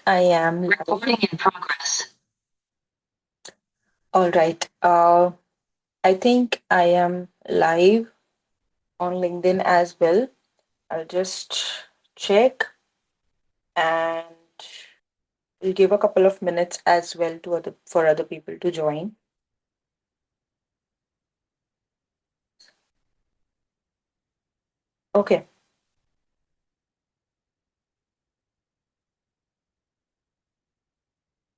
I am recording in progress. All right. I think I am live on LinkedIn as well. I'll just check and we'll give a couple of minutes as well to other people to join. Okay.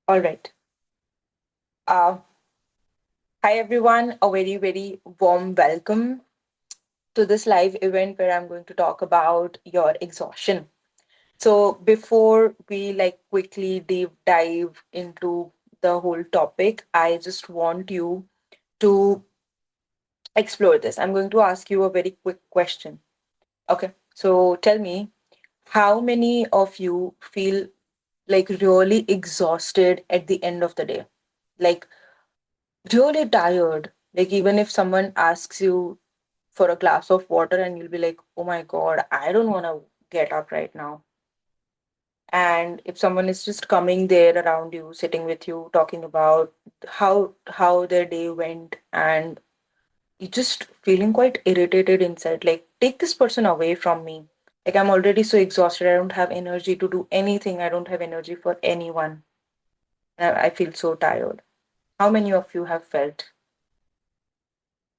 All right. Uh, Hi everyone. A very warm welcome to this live event where I'm going to talk about your exhaustion. So before we quickly deep dive into the whole topic, I just want you to explore this. I'm going to ask you a very quick question. Okay. So tell me, how many of you feel like really exhausted at the end of the day? Like really tired. Like even if someone asks you for a glass of water and you'll be like, "Oh my God, I don't want to get up right now." And if someone is just coming there around you, sitting with you, talking about how their day went, and you just feeling quite irritated inside, like, take this person away from me. Like, I'm already so exhausted, I don't have energy to do anything, I don't have energy for anyone. I feel so tired. How many of you have felt,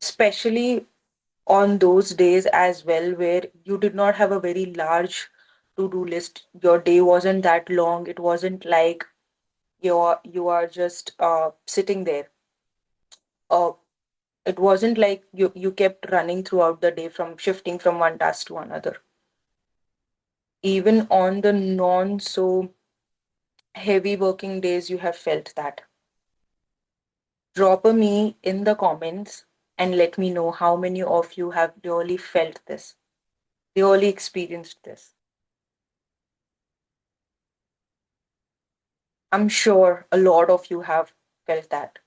especially on those days as well, where you did not have a very large to-do list, your day wasn't that long, it wasn't like you are just sitting there. Uh, it wasn't like you kept running throughout the day from shifting from one task to another. Even on the non so heavy working days, you have felt that. Drop a me in the comments and let me know how many of you have really felt this, really experienced this. I'm sure a lot of you have felt that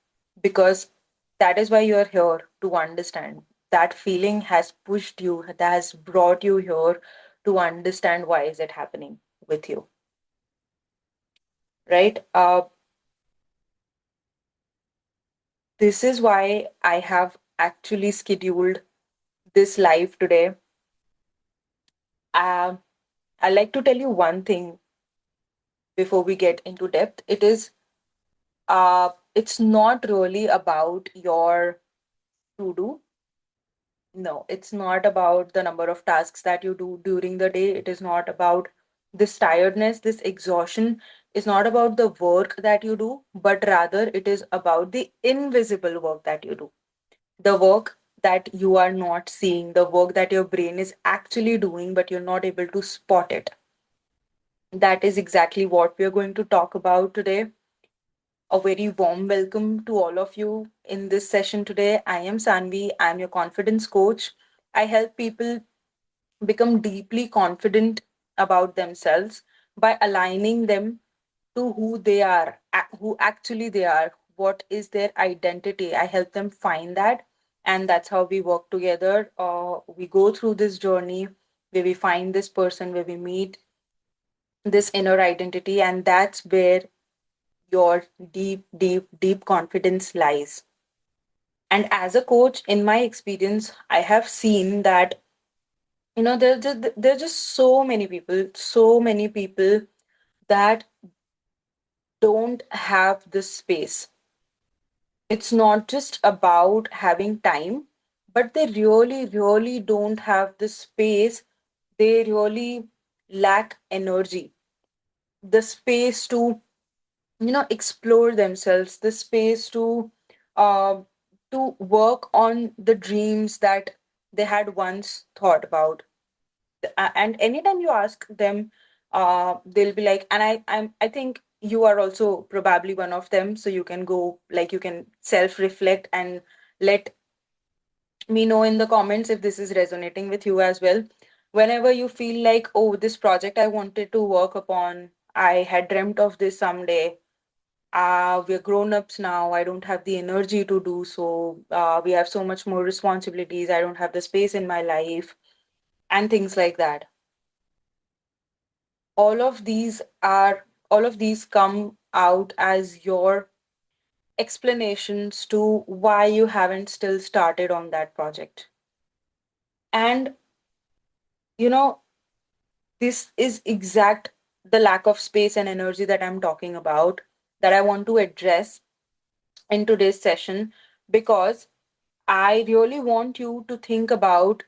because that is why you're here to understand. That feeling has pushed you, that has brought you here to understand why is it happening with you, right? This is why I have actually scheduled this live today. Um, I like to tell you one thing before we get into depth. It's not really about your to do. No, it's not about the number of tasks that you do during the day. It is not about this tiredness, this exhaustion. It's not about the work that you do, but rather it is about the invisible work that you do. The work that you are not seeing, the work that your brain is actually doing, but you're not able to spot it. That is exactly what we are going to talk about today. A very warm welcome to all of you in this session today. I am Sanvi, I'm your confidence coach. I help people become deeply confident about themselves by aligning them to who they are, who actually they are, what is their identity. I help them find that, and that's how we work together. We go through this journey where we find this person, where we meet this inner identity, and that's where your deep confidence lies. And as a coach, in my experience, I have seen that there's just so many people that don't have this space. It's not just about having time, but they really don't have the space. They really lack energy, the space to explore themselves, the space uh, to work on the dreams that they had once thought about. And anytime you ask them, they'll be like, and I think you are also probably one of them, so you can go, like, you can self reflect and let me know in the comments if this is resonating with you as well. Whenever you feel like, oh, this project I wanted to work upon, I had dreamt of this someday, we're grown ups now, I don't have the energy to do so, we have so much more responsibilities, I don't have the space in my life, and things like that. All of these are all of these come out as your explanations to why you haven't still started on that project. And you know, this is exact the lack of space and energy that I'm talking about, that I want to address in today's session, because I really want you to think about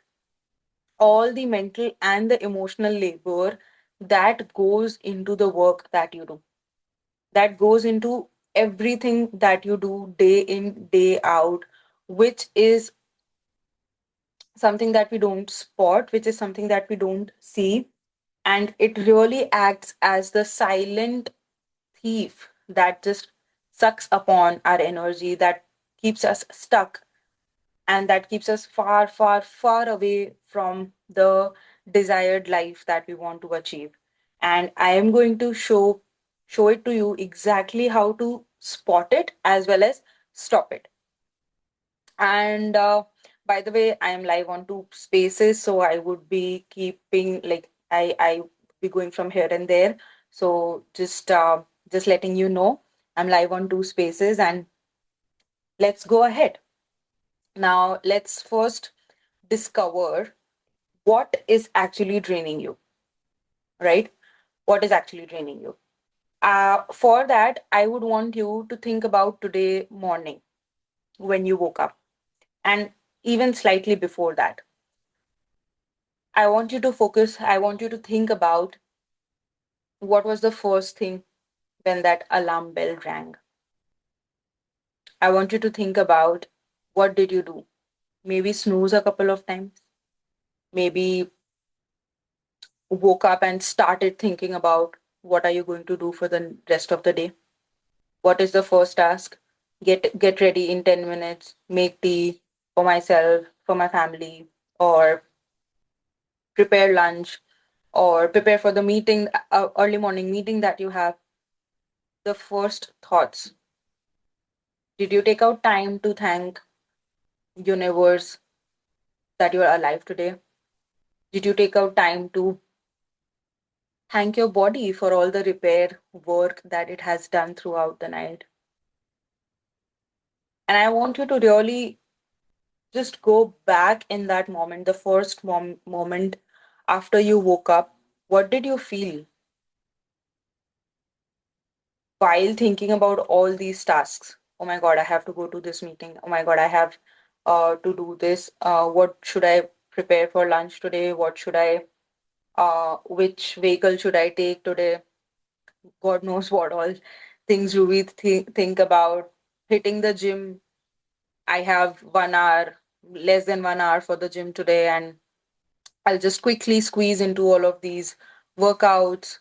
all the mental and the emotional labor that goes into the work that you do, that goes into everything that you do day in, day out, which is something that we don't spot, which is something that we don't see. And it really acts as the silent thief that just sucks upon our energy, that keeps us stuck, and that keeps us far, far, far away from the desired life that we want to achieve. And I am going to show it to you exactly how to spot it as well as stop it. And by the way, I am live on two spaces, so I would be keeping like I be going from here and there. So just letting you know, I'm live on two spaces, and let's go ahead. Now, let's first discover what is actually draining you, right? What is actually draining you? For that, I would want you to think about today morning when you woke up, and even slightly before that. I want you to focus, I want you to think about what was the first thing when that alarm bell rang. I want you to think about what did you do? Maybe snooze a couple of times, maybe woke up and started thinking about what are you going to do for the rest of the day. What is the first task? Get ready in 10 minutes, make tea for myself, for my family, or prepare lunch, or prepare for the meeting, early morning meeting that you have. The first thoughts. Did you take out time to thank universe that you are alive today? Did you take out time to thank your body for all the repair work that it has done throughout the night? And I want you to really just go back in that moment, the first moment after you woke up. What did you feel while thinking about all these tasks? Oh my God, I have to go to this meeting. Oh my God, I have to do this. What should I prepare for lunch today? What should I, which vehicle should I take today? God knows what all things do we think about. Hitting the gym. I have 1 hour, less than 1 hour for the gym today, and I'll just quickly squeeze into all of these workouts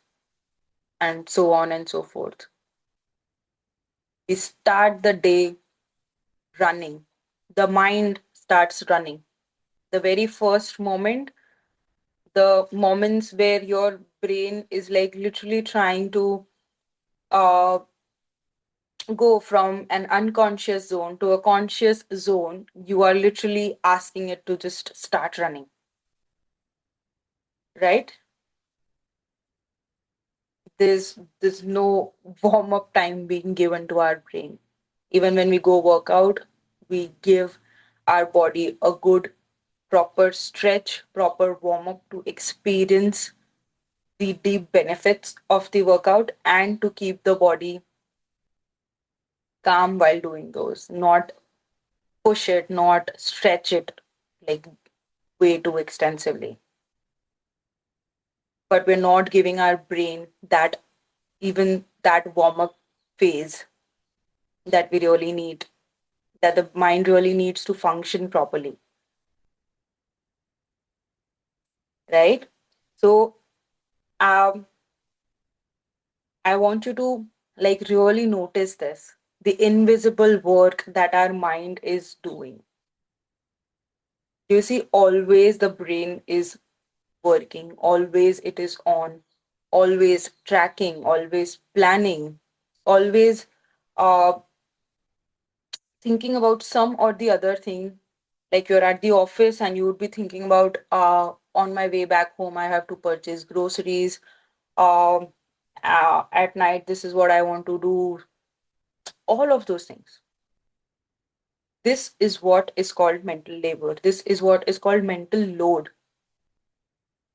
and so on and so forth. We start the day running. The mind starts running. The very first moment, the moments where your brain is like literally trying to uh, go from an unconscious zone to a conscious zone, you are literally asking it to just start running, right? There's no warm up time being given to our brain. Even when we go work out, we give our body a good proper stretch, proper warm up to experience the deep benefits of the workout and to keep the body calm while doing those, not push it, not stretch it like way too extensively. But we're not giving our brain that, even that warm up phase that we really need, that the mind really needs to function properly, right? So um I want you to like really notice this, the invisible work that our mind is doing. Do you see, always the brain is working, always it is on, always tracking, always planning, always uh thinking about some or the other thing. Like you're at the office and you would be thinking about on my way back home I have to purchase groceries, um At night, this is what I want to do. All of those things. This is what is called mental labor. This is what is called mental load.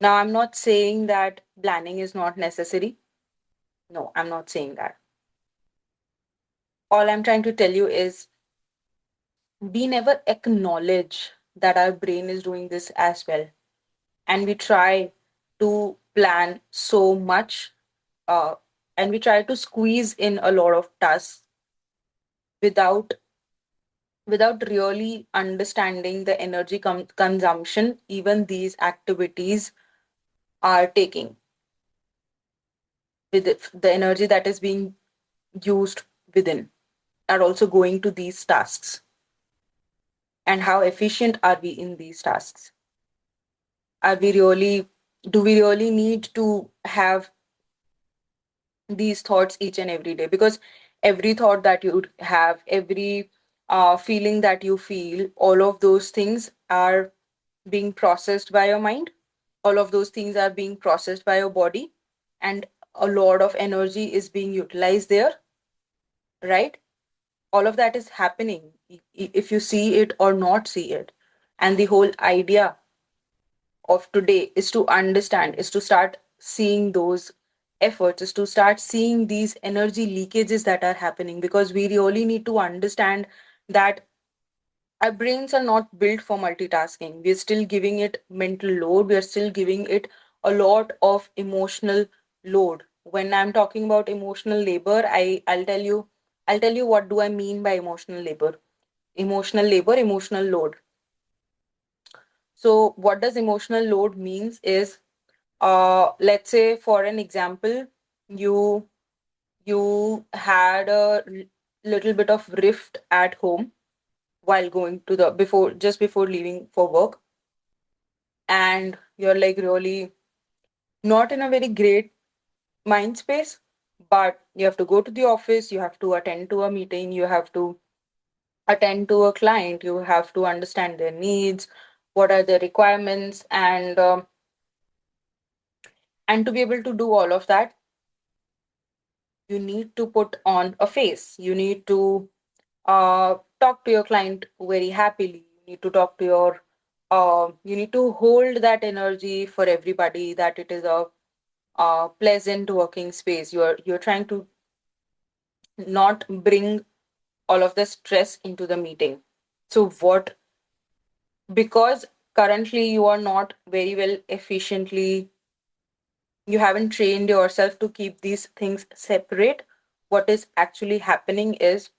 Now, I'm not saying that planning is not necessary. No, I'm not saying that. All I'm trying to tell you is we never acknowledge that our brain is doing this as well. And we try to plan so much, uh, and we try to squeeze in a lot of tasks without really understanding the energy consumption even these activities are taking, with the energy that is being used within are also going to these tasks, and how efficient are we in these tasks. Are we really Do we really need to have these thoughts each and every day? Because every thought that you have, every feeling that you feel, all of those things are being processed by your mind, all of those things are being processed by your body, and a lot of energy is being utilized there, right? All of that is happening, if you see it or not see it. And the whole idea of today is to understand, is to start seeing those efforts, is to start seeing these energy leakages that are happening, because we really need to understand that our brains are not built for multitasking. We're still giving it mental load, we're still giving it a lot of emotional load. When I'm talking about emotional labor, I'll tell you what do I mean by emotional labor. Emotional load. So what does emotional load means is, let's say for an example, you had a little bit of rift at home while going to the before just before leaving for work, and you're like really not in a very great mind space, but you have to go to the office, you have to attend to a meeting, you have to attend to a client, you have to understand their needs, what are their requirements, and to be able to do all of that, you need to put on a face. You need to talk to your client very happily. You need to talk to your you need to hold that energy for everybody, that it is a pleasant working space. You're trying to not bring all of the stress into the meeting. So what, because currently you are not very well efficiently, you haven't trained yourself to keep these things separate, what is actually happening is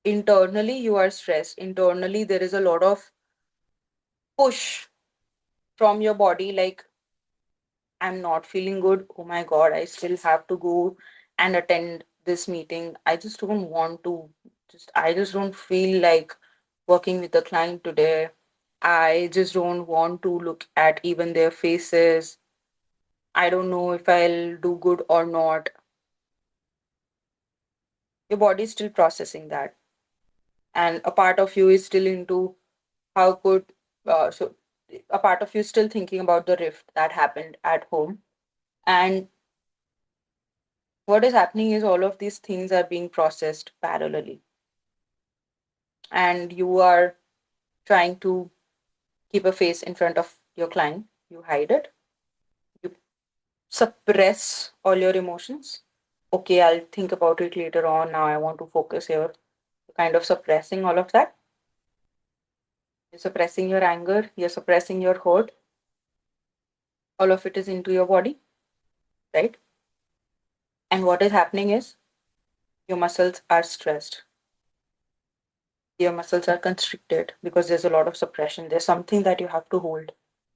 internally you are stressed. Internally there is a lot of push from your body, like, I'm not feeling good. Oh my God, I still have to go and attend this meeting. I just don't want to, I just don't feel like working with the client today. I just don't want to look at even their faces. I don't know if I'll do good or not. Your body is still processing that. And a part of you is still into how could, so a part of you is still thinking about the rift that happened at home. And what is happening is all of these things are being processed parallelly, and you are trying to keep a face in front of your client. You hide it, you suppress all your emotions. Okay, I'll think about it later on. Now I want to focus here. Kind of suppressing all of that. You're suppressing your anger, you're suppressing your hurt. All of it is into your body, right? And what is happening is your muscles are stressed, your muscles are constricted because there's a lot of suppression. There's something that you have to hold,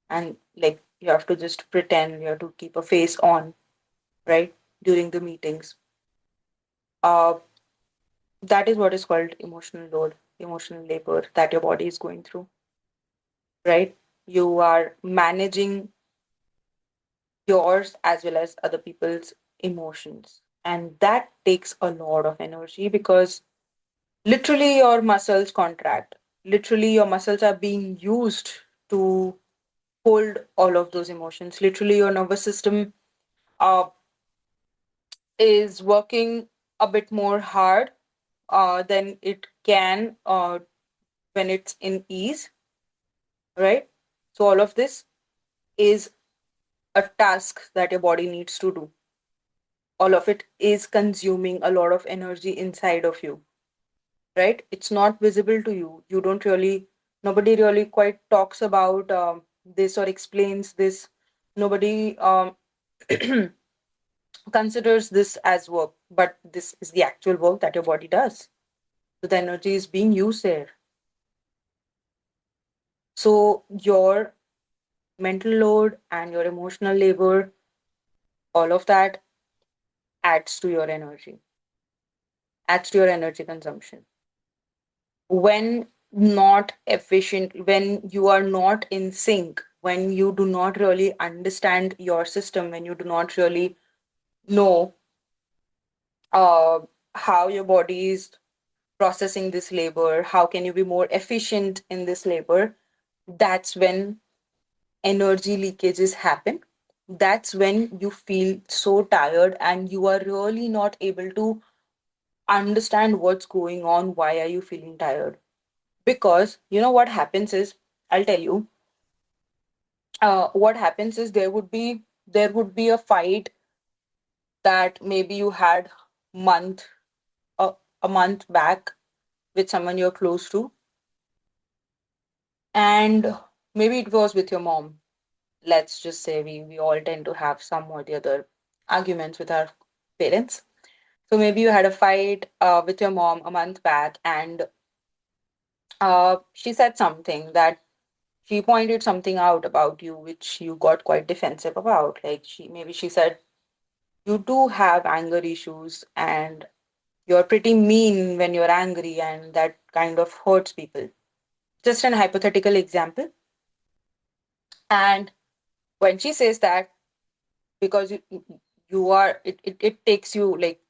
and like you have to just pretend, you have to keep a face on, right, during the meetings. uh that is what is called emotional load, emotional labor that your body is going through, right? You are managing yours as well as other people's emotions, and that takes a lot of energy, because literally your muscles contract, literally your muscles are being used to hold all of those emotions. Literally your nervous system uh is working a bit more hard than it can when it's in ease, right? So all of this is a task that your body needs to do. All of it is consuming a lot of energy inside of you, right? It's not visible to you. You don't really, nobody really quite talks about this or explains this. Nobody considers this as work, but this is the actual work that your body does. So the energy is being used there. So your mental load and your emotional labor, all of that adds to your energy, adds to your energy consumption. When not efficient, when you are not in sync, when you do not really understand your system, when you do not really know uh, how your body is processing this labor, how can you be more efficient in this labor, that's when energy leakages happen. That's when you feel so tired and you are really not able to understand what's going on. Why are you feeling tired? Because you know what happens is, I'll tell you, what happens is there would be a fight that maybe you had month a, a month back with someone you're close to, and maybe it was with your mom. Let's just say we all tend to have some or the other arguments with our parents. So maybe you had a fight with your mom a month back, and she said something that she pointed something out about you, which you got quite defensive about. Like she said, you do have anger issues, and you're pretty mean when you're angry, and that kind of hurts people. Just an hypothetical example. And when she says that, because you are it takes you like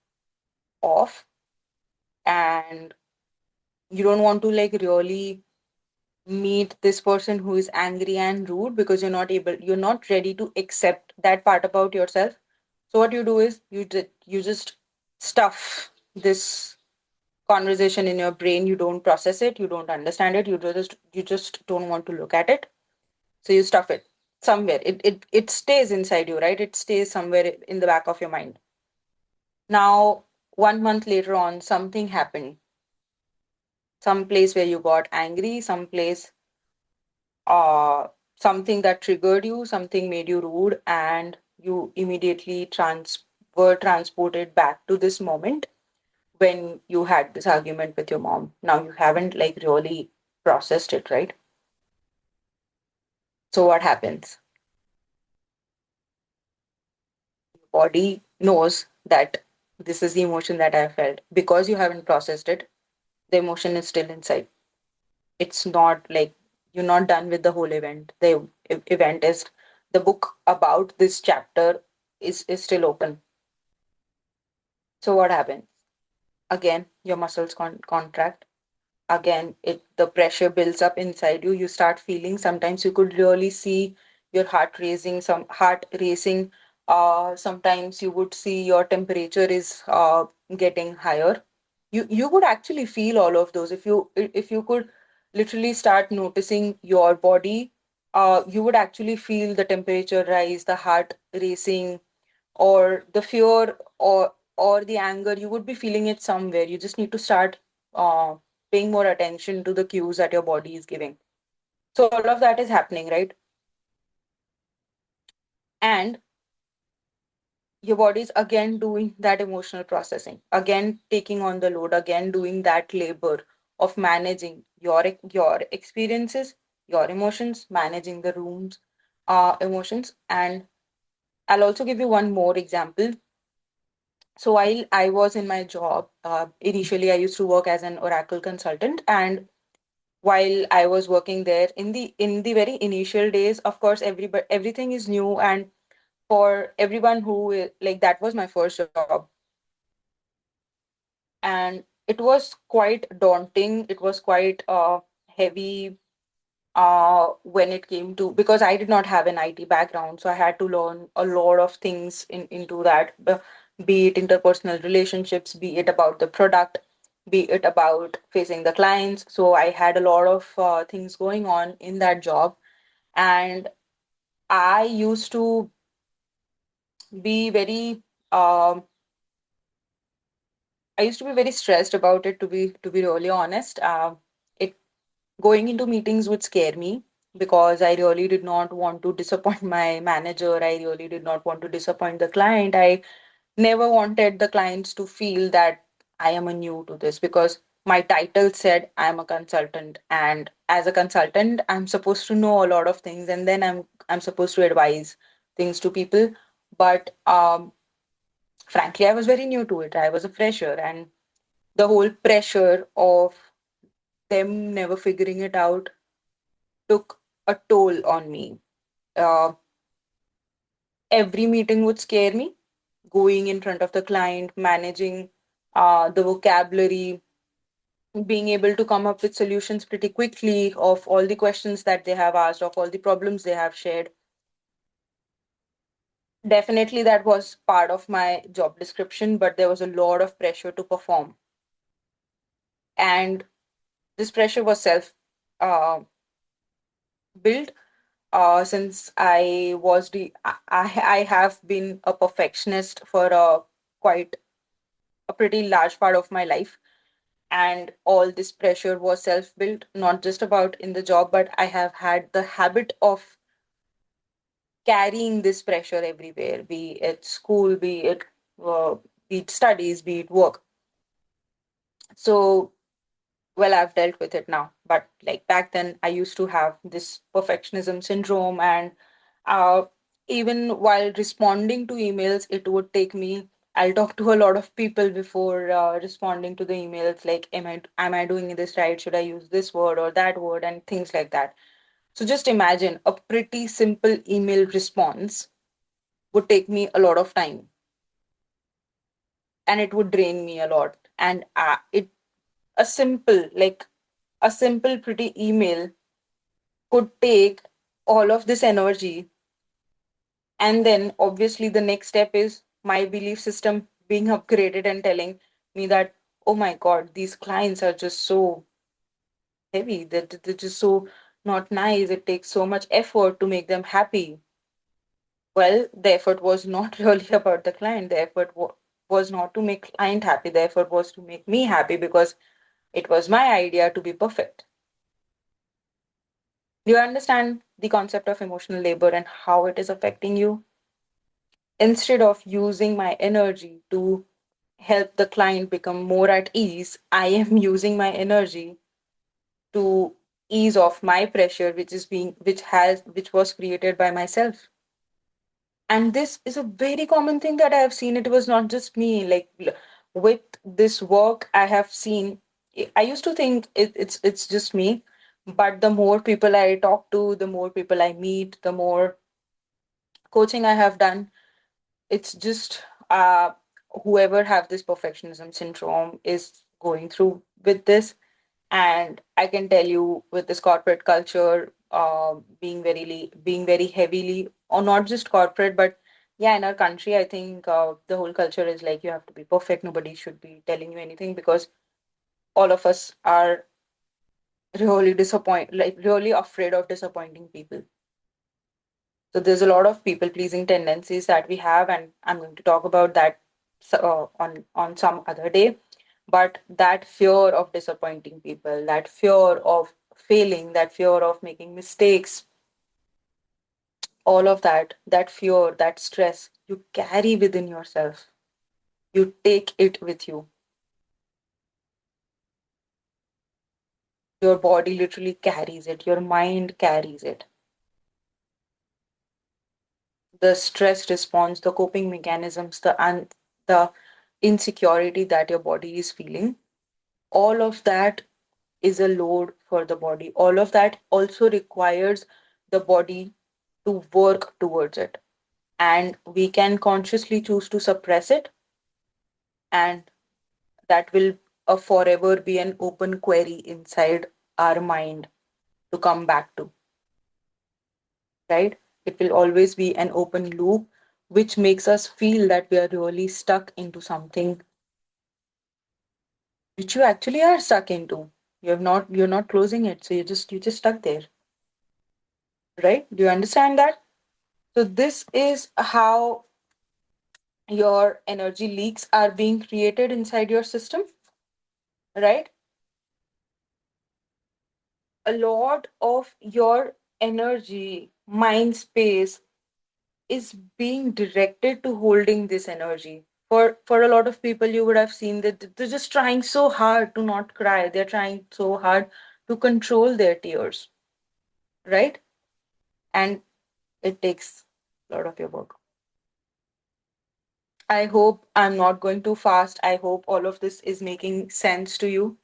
off, and you don't want to like really meet this person who is angry and rude, because you're not ready to accept that part about yourself. So what you do is you just stuff this conversation in your brain. You don't process it, you don't understand it, you just don't want to look at it. So you stuff it somewhere. It stays inside you, right? It stays somewhere in the back of your mind. Now 1 month later on, something happened, some place where you got angry, some place, uh something that triggered you, something made you rude, and you immediately were transported back to this moment when you had this argument with your mom. Now you haven't like really processed it, right? So what happens? Body knows that this is the emotion that I felt. Because you haven't processed it, the emotion is still inside. It's not like you're not done with the whole event. The event is, the book about this chapter is still open. So what happens? Again, your muscles contract. Again, the pressure builds up inside you. You start feeling, sometimes you could really see your heart racing. Sometimes you would see your temperature is getting higher. You would actually feel all of those if you could literally start noticing your body. You would actually feel the temperature rise, the heart racing, or the fear, or the anger. You would be feeling it somewhere. You just need to start uh, paying more attention to the cues that your body is giving. So all of that is happening, right? And your body is again doing that emotional processing, again taking on the load, again doing that labor of managing your experiences, your emotions, managing the room's emotions. And I'll also give you one more example. So while I was in my job, initially I used to work as an Oracle consultant, and while I was working there in the very initial days, of course, everything is new, and for everyone like, that was my first job, and it was quite daunting. It was quite heavy when it came to, because I did not have an IT background, so I had to learn a lot of things into that. be it interpersonal relationships, be it about the product, be it about facing the clients. So I had a lot of things going on in that job, and I used to be very um, I used to be very stressed about it, to be really honest. It Going into meetings would scare me because I really did not want to disappoint my manager. I really did not want to disappoint the client. I never wanted the clients to feel that I am a new to this, because my title said I'm a consultant, and as a consultant I'm supposed to know a lot of things, and then I'm supposed to advise things to people. But frankly, I was very new to it. I was a fresher, and the whole pressure of them never figuring it out took a toll on me. Uh, every meeting would scare me. Going in front of the client, managing the vocabulary, being able to come up with solutions pretty quickly of all the questions that they have asked, of all the problems they have shared. Definitely, that was part of my job description, but there was a lot of pressure to perform. And this pressure was self uh, built. Since I was I have been a perfectionist for quite a pretty large part of my life, and all this pressure was self built, not just about in the job, but I have had the habit of carrying this pressure everywhere, be it school, uh, be it studies, be it work. So, well, I've dealt with it now, but like back then I used to have this perfectionism syndrome. And uh, even while responding to emails, it would take me, I'll talk to a lot of people before responding to the emails, like am I doing this right, should I use this word or that word, and things like that. So just imagine a pretty simple email response would take me a lot of time, and it would drain me a lot. And it a simple like a simple pretty email could take all of this energy. And then obviously the next step is my belief system being upgraded and telling me that, oh my god, these clients are just so heavy, that they're just so not nice, it takes so much effort to make them happy. Well, the effort was not really about the client. The effort was not to make client happy. The effort was to make me happy, because it was my idea to be perfect. Do you understand the concept of emotional labor and how it is affecting you? Instead of using my energy to help the client become more at ease, I am using my energy to ease off my pressure, which was created by myself. And this is a very common thing that I have seen. It was not just me. Like with this work, I have seen. I used to think it's just me, but the more people I talk to, the more people I meet, the more coaching I have done, it's just whoever have this perfectionism syndrome is going through with this. And I can tell you, with this corporate culture being very heavily, or not just corporate, but yeah, in our country, I think the whole culture is like you have to be perfect, nobody should be telling you anything, because all of us are really afraid of disappointing people. So there's a lot of people pleasing tendencies that we have, and I'm going to talk about that on some other day. But that fear of disappointing people, that fear of failing, that fear of making mistakes, all of that fear, that stress, you carry within yourself. You take it with you. Your body literally carries it. Your mind carries it. The stress response, the coping mechanisms, the insecurity that your body is feeling, all of that is a load for the body. All of that also requires the body to work towards it. And we can consciously choose to suppress it, and that will forever be an open query inside our mind to come back to, right? It will always be an open loop which makes us feel that we are really stuck into something which you actually are stuck into. You're not closing it, so you're just stuck there, right? Do you understand that? So this is how your energy leaks are being created inside your system, right? A lot of your energy, mind space is being directed to holding this energy. For a lot of people, you would have seen that they're just trying so hard to not cry. They're trying so hard to control their tears, right? And it takes a lot of your work. I hope I'm not going too fast. I hope all of this is making sense to you.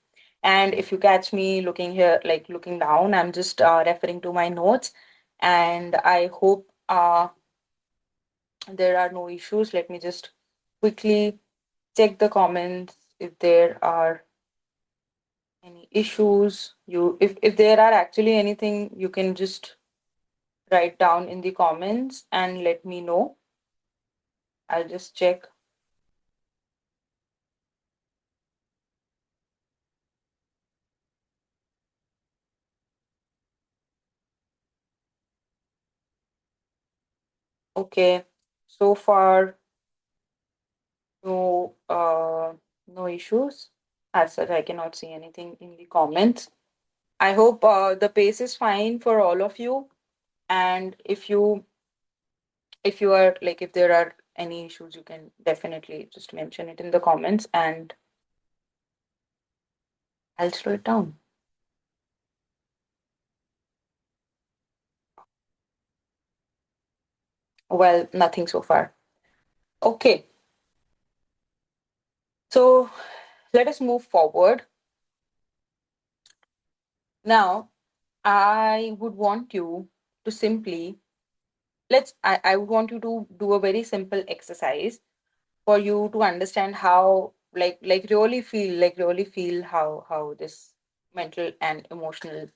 And if you catch me looking here, like looking down, I'm just referring to my notes. And I hope there are no issues. Let me just quickly check the comments if there are any issues. If there are actually anything, you can just write down in the comments and let me know. I'll just check. Okay. So far, no no issues. As such, I cannot see anything in the comments. I hope the pace is fine for all of you. And if you are like if there are any issues, you can definitely just mention it in the comments and I'll slow it down. Well, nothing so far. Okay, so let us move forward. Now, I would want you to simply I would want you to do a very simple exercise for you to understand how really feel how this mental and emotional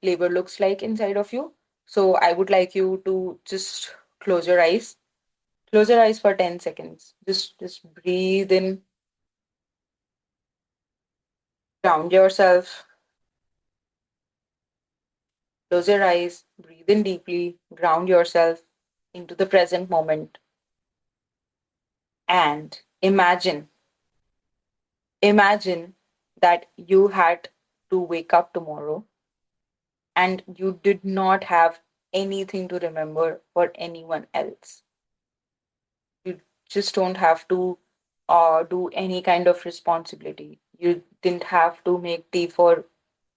labor looks like inside of you. So I would like you to just close your eyes. Close your eyes for 10 seconds. Just breathe in, ground yourself. Close your eyes, breathe in deeply, ground yourself into the present moment and imagine that you had to wake up tomorrow and you did not have anything to remember for anyone else. You just don't have to do any kind of responsibility. You didn't have to make tea for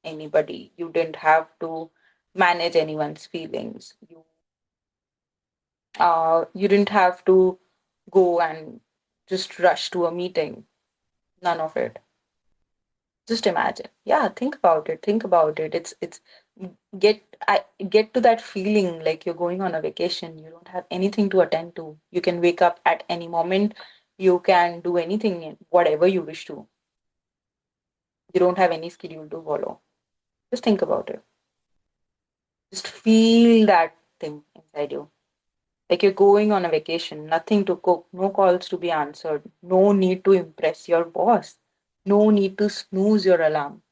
anybody. You didn't have to manage anyone's feelings. You didn't have to go and just rush to a meeting. None of it. Just imagine. Yeah, think about it. Think about it. It's get I get to that feeling like you're going on a vacation. You don't have anything to attend to. You can wake up at any moment. You can do anything, whatever you wish to. You don't have any schedule to follow. Just think about it. Just feel that thing inside you. Like you're going on a vacation, nothing to cook, no calls to be answered, no need to impress your boss, no need to snooze your alarm.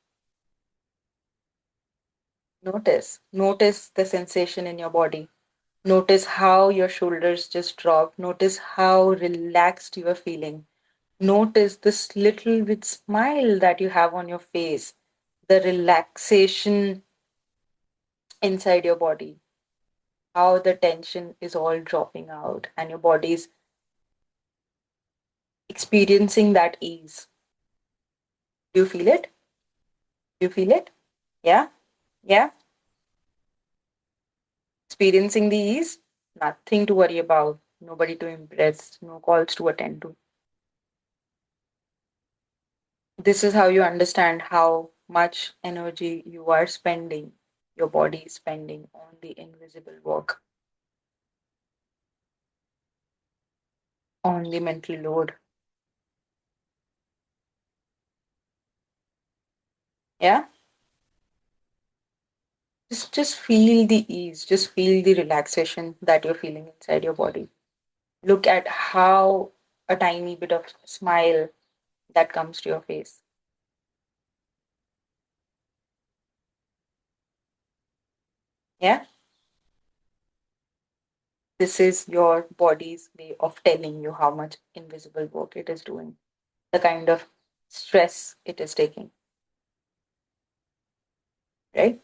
Notice the sensation in your body. Notice how your shoulders just drop. Notice how relaxed you are feeling. Notice this little bit smile that you have on your face, the relaxation inside your body, how the tension is all dropping out, and your body is experiencing that ease. Do you feel it? Do you feel it? Yeah? Yeah? Experiencing the ease? Nothing to worry about, nobody to impress, no calls to attend to. This is how you understand how much energy you are spending, your body is spending on the invisible work, on the mental load. Yeah? Just feel the ease, just feel the relaxation that you're feeling inside your body. Look at how a tiny bit of smile that comes to your face. Yeah, this is your body's way of telling you how much invisible work it is doing, the kind of stress it is taking, right?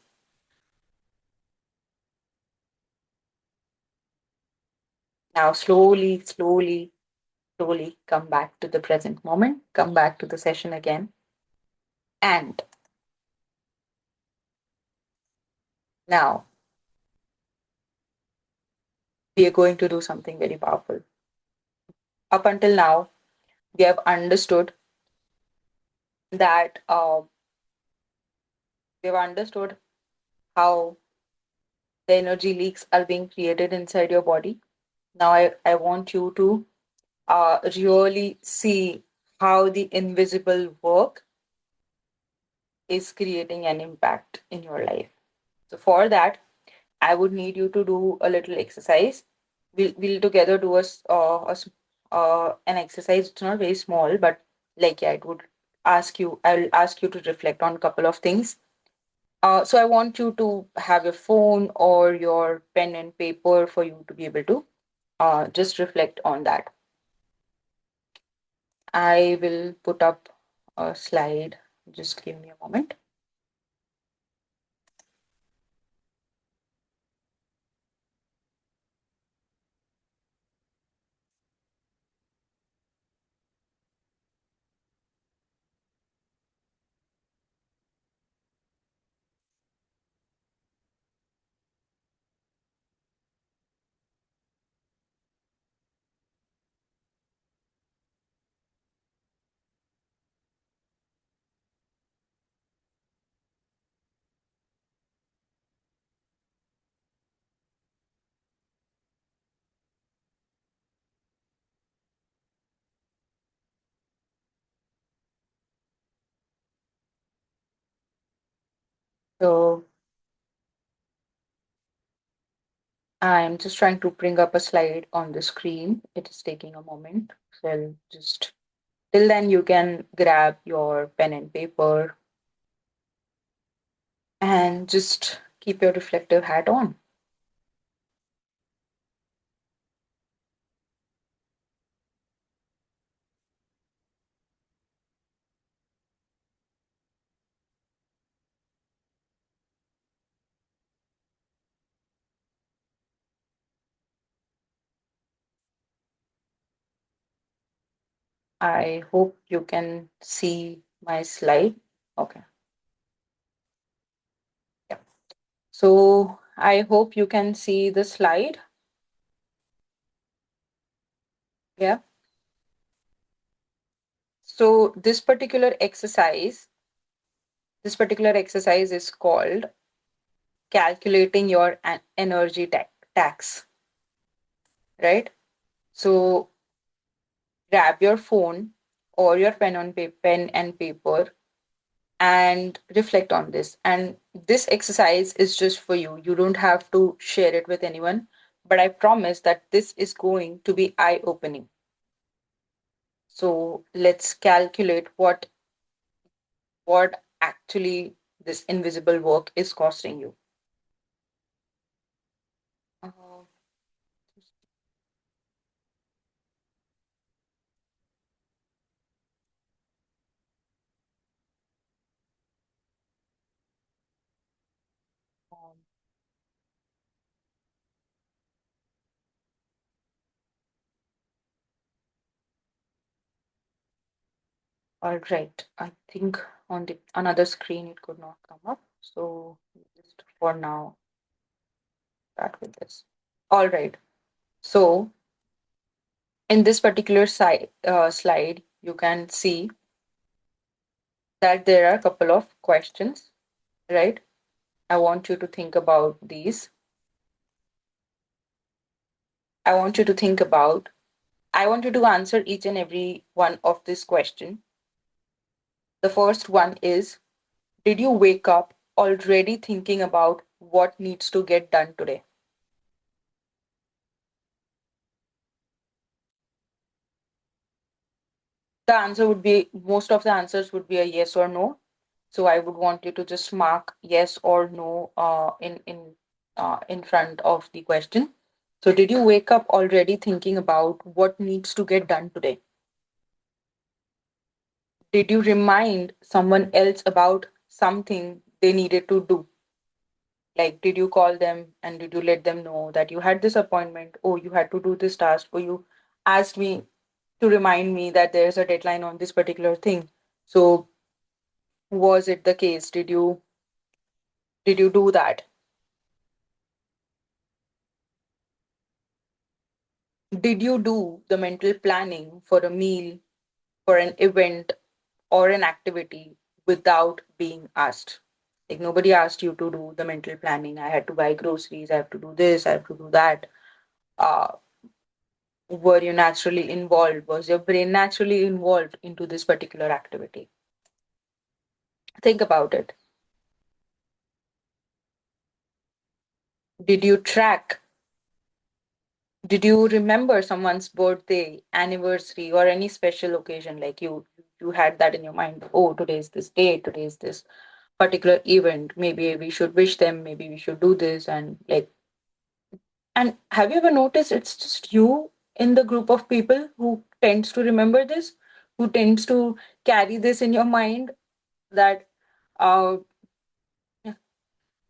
Now, slowly come back to the present moment, come back to the session again. And now we are going to do something very powerful. Up until now, we have understood that we've understood how the energy leaks are being created inside your body. Now, I want you to really see how the invisible work is creating an impact in your life. So, for that, I would need you to do a little exercise. We'll together do an exercise. It's not very small, but like yeah, it would I'll ask you to reflect on a couple of things. So I want you to have your phone or your pen and paper for you to be able to just reflect on that. I will put up a slide. Just give me a moment. So I'm just trying to bring up a slide on the screen. It is taking a moment. So I'll just till then you can grab your pen and paper and just keep your reflective hat on. I hope you can see my slide. Okay. Yeah. So I hope you can see the slide. Yeah. So this particular exercise is called calculating your energy tax, right? So grab your phone or your pen and paper and reflect on this. And this exercise is just for you. You don't have to share it with anyone, but I promise that this is going to be eye opening. So let's calculate what actually this invisible work is costing you. Uh, um, all right. I think on the another screen it could not come up. So just for now, start with this. All right. So in this particular slide, you can see that there are a couple of questions, right? I want you to think about these. I want you to think about, I want you to answer each and every one of this question. The first one is, did you wake up already thinking about what needs to get done today? The answer would be, most of the answers would be a yes or no. So I would want you to just mark yes or no in front of the question. So did you wake up already thinking about what needs to get done today? Did you remind someone else about something they needed to do? Like, did you call them and did you let them know that you had this appointment, or you had to do this task, or you asked me to remind me that there's a deadline on this particular thing? So, was it the case? Did you do that? Did you do the mental planning for a meal, for an event, or an activity without being asked? Like, nobody asked you to do the mental planning. I had to buy groceries, I have to do this, I have to do that. Uh, were you naturally involved? Was your brain naturally involved into this particular activity? Think about it. Did you track? Did you remember someone's birthday, anniversary, or any special occasion? Like, you had that in your mind. Oh, today is this date, today is this particular event. Maybe we should wish them, maybe we should do this. And like, and have you ever noticed it's just you in the group of people who tends to remember this, who tends to carry this in your mind, that uh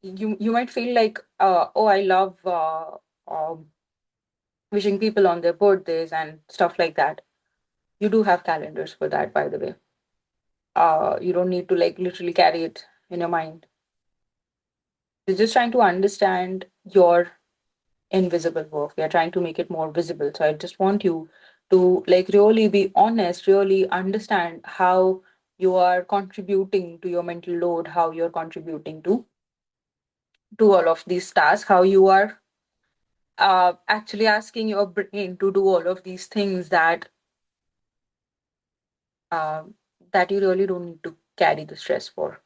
you might feel like, oh, I love wishing people on their birthdays and stuff like that. You do have calendars for that, by the way. You don't need to like literally carry it in your mind. You're just trying to understand your invisible work. We are trying to make it more visible. So I just want you to like really be honest, really understand how you are contributing to your mental load, how you're contributing to all of these tasks, how you are actually asking your brain to do all of these things uh, that you really don't need to carry the stress for.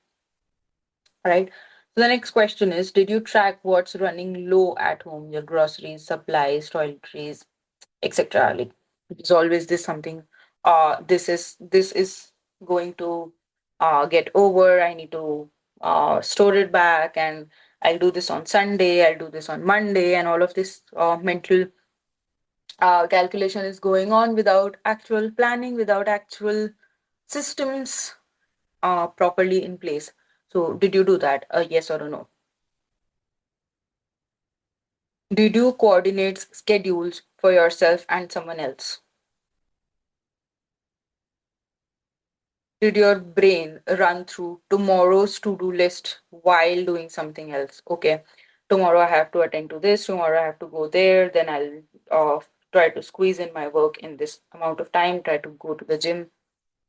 All right. So the next question is, did you track what's running low at home, your groceries, supplies, toiletries, etc.? Like, there's always this something, this is going to get over. I need to store it back, and I'll do this on Sunday, I'll do this on Monday, and all of this mental calculation is going on without actual planning, without actual systems properly in place. So, did you do that? A yes or a no? Did you coordinate schedules for yourself and someone else? Did your brain run through tomorrow's to do list while doing something else? Okay, tomorrow I have to attend to this, tomorrow I have to go there, then I'll try to squeeze in my work in this amount of time, try to go to the gym.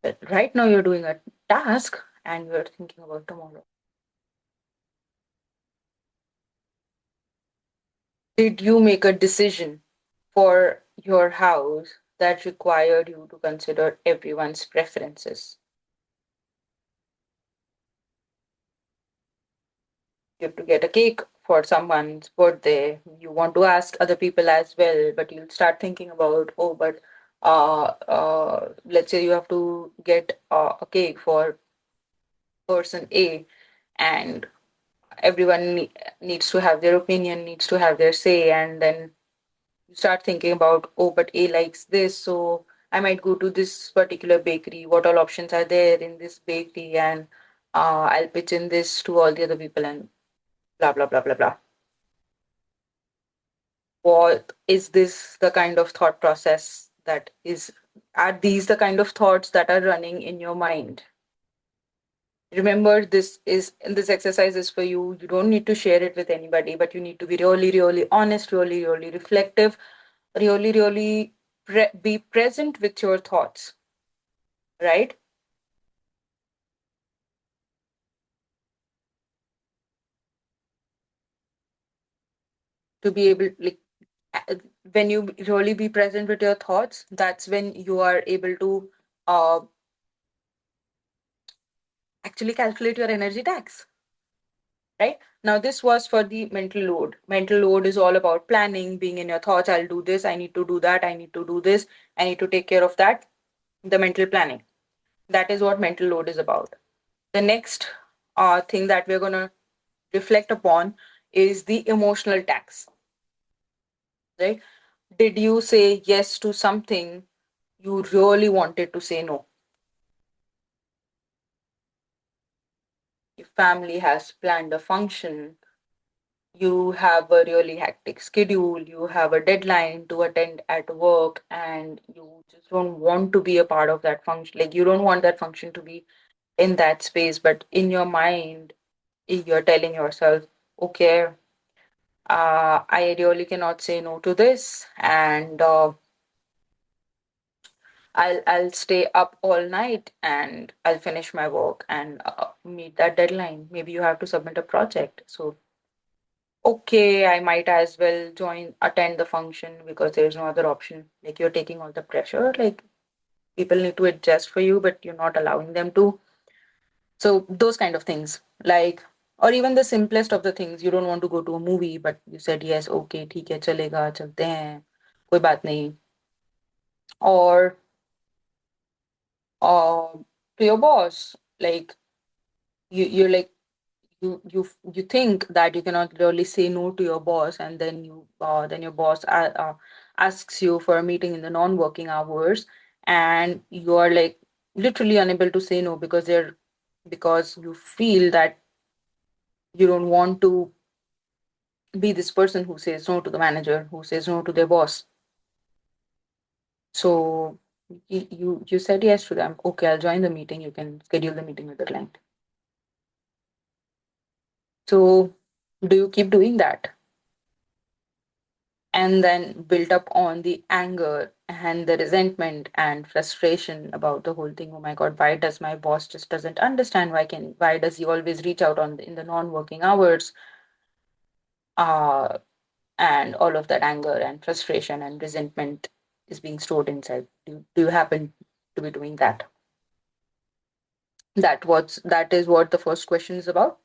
But right now, you're doing a task and you're thinking about tomorrow. Did you make a decision for your house that required you to consider everyone's preferences? You have to get a cake for someone's birthday. You want to ask other people as well, but you'll start thinking about, oh, but let's say you have to get a cake for person A, and everyone needs to have their opinion, needs to have their say, and then you start thinking about, oh, but A likes this, so I might go to this particular bakery. What all options are there in this bakery? And I'll pitch in this to all the other people, and blah blah blah blah blah. What is this the kind of thought process that is, are these the kind of thoughts that are running in your mind? Remember, this exercise is for you. You don't need to share it with anybody, but you need to be really really honest, really really reflective, really really be present with your thoughts, right? To be able, like, uh, when you really be present with your thoughts, that's when you are able to uh, actually calculate your energy tax. Right now, this was for the mental load. Mental load is all about planning, being in your thoughts. I'll do this, I need to do that, I need to do this, I need to take care of that. the mental planning. That is what mental load is about. The next thing that we're going to reflect upon is the emotional tax, right? Did you say yes to something you really wanted to say no? Your family has planned a function, you have a really hectic schedule, you have a deadline to attend at work, and you just don't want to be a part of that function. Like, you don't want that function to be in that space, but in your mind, you're telling yourself, okay, I really cannot say no to this, and I'll stay up all night and I'll finish my work and meet that deadline. Maybe you have to submit a project. So, okay, I might as well attend the function because there's no other option. Like, you're taking all the pressure. Like, people need to adjust for you, but you're not allowing them to. So, those kind of things. Like, or even the simplest of the things, you don't want to go to a movie, but you said yes, okay, ठीक है, चलेगा, चलते हैं, कोई बात नहीं. Or to your boss, like, you're like, you think that you cannot really say no to your boss, and then your boss asks you for a meeting in the non-working hours, and you are like literally unable to say no because you feel that you don't want to be this person who says no to the manager, who says no to their boss. So you said yes to them. Okay, I'll join the meeting. You can schedule the meeting with the client. So do you keep doing that? And then built up on the anger and the resentment and frustration about the whole thing. Oh my god, why does my boss just doesn't understand? Why does he always reach out in the non-working hours? uh and all of that anger and frustration and resentment is being stored inside. Do you happen to be doing that? That is what the first question is about.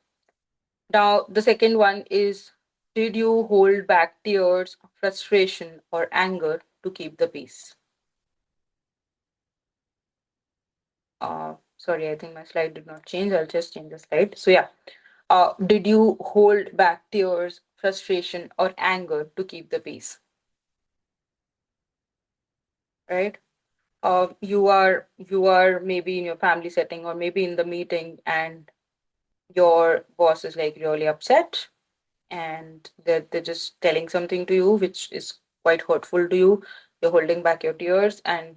Now the second one is, did you hold back tears, frustration, or anger to keep the peace? Sorry, I think my slide did not change. I'll just change the slide. So yeah, did you hold back tears, frustration, or anger to keep the peace? Right? You are maybe in your family setting or maybe in the meeting, and your boss is like really upset, and they're just telling something to you which is quite hurtful to you. You're holding back your tears and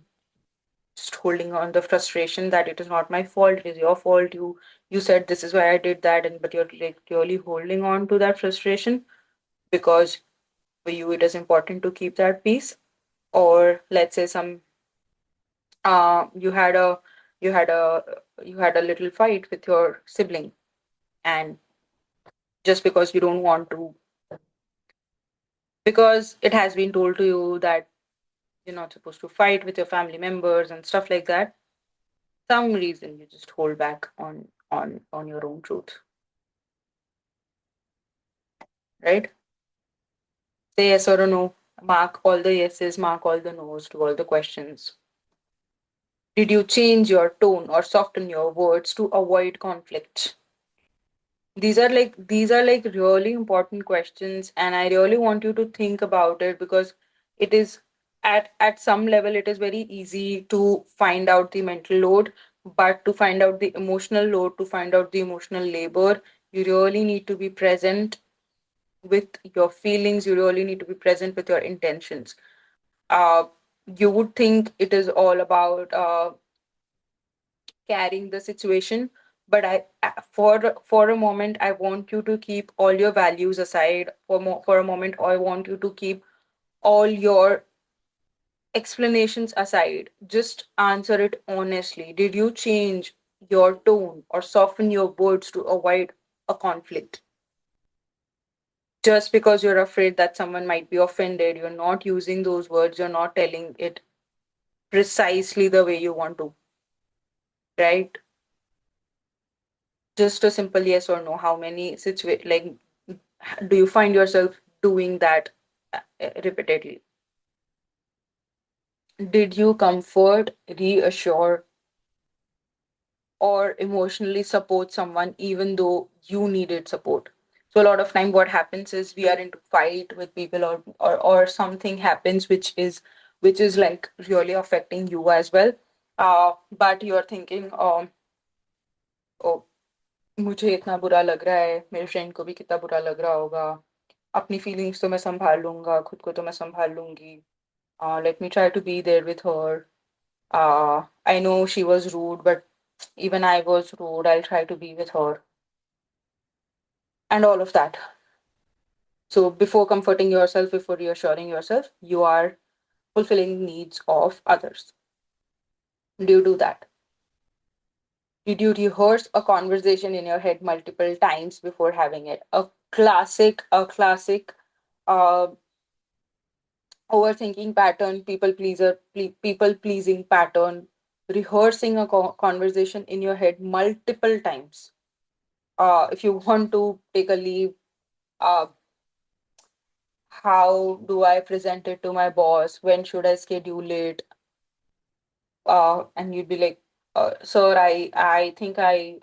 just holding on the frustration that it is not my fault, it is your fault. You said this is why I did that, and but you're like really holding on to that frustration because for you it is important to keep that peace. Or let's say some you had a you had a you had a little fight with your sibling, and just because you don't want to, because it has been told to you that you're not supposed to fight with your family members and stuff like that, some reason you just hold back on your own truth, right? Say yes or a no. Mark all the yeses, mark all the nos to all the questions. Did you change your tone or soften your words to avoid conflict? These are like really important questions, and I really want you to think about it because it is at some level it is very easy to find out the mental load, but to find out the emotional load, to find out the emotional labor, you really need to be present with your feelings, you really need to be present with your intentions. uh you would think it is all about carrying the situation, but for a moment I want you to keep all your values aside. For a moment I want you to keep all your explanations aside. Just answer it honestly. Did you change your tone or soften your words to avoid a conflict? Just because you're afraid that someone might be offended, you're not using those words, you're not telling it precisely the way you want to, right? Just a simple yes or no. How many like do you find yourself doing that repeatedly? Did you comfort, reassure, or emotionally support someone even though you needed support? So a lot of time what happens is we are into fight with people, or something happens which is like really affecting you as well. But you're thinking, oh, मुझे इतना बुरा लग रहा है, मेरे friend को भी कितना बुरा लग रहा होगा, अपनी फीलिंग्स तो मैं संभाल लूंगा, खुद को तो मैं संभाल लूंगी, let me try to be there with her, I know she was rude, but even I was rude, I'll try to be with her, and all of that. So before comforting yourself, before reassuring yourself, you are fulfilling needs of others. Do you do that? Did you rehearse a conversation in your head multiple times before having it? A classic uh, overthinking pattern, people pleasing pattern, rehearsing a conversation in your head multiple times. If you want to take a leave, uh, how do I present it to my boss? When should I schedule it? And you'd be like, sir, I think I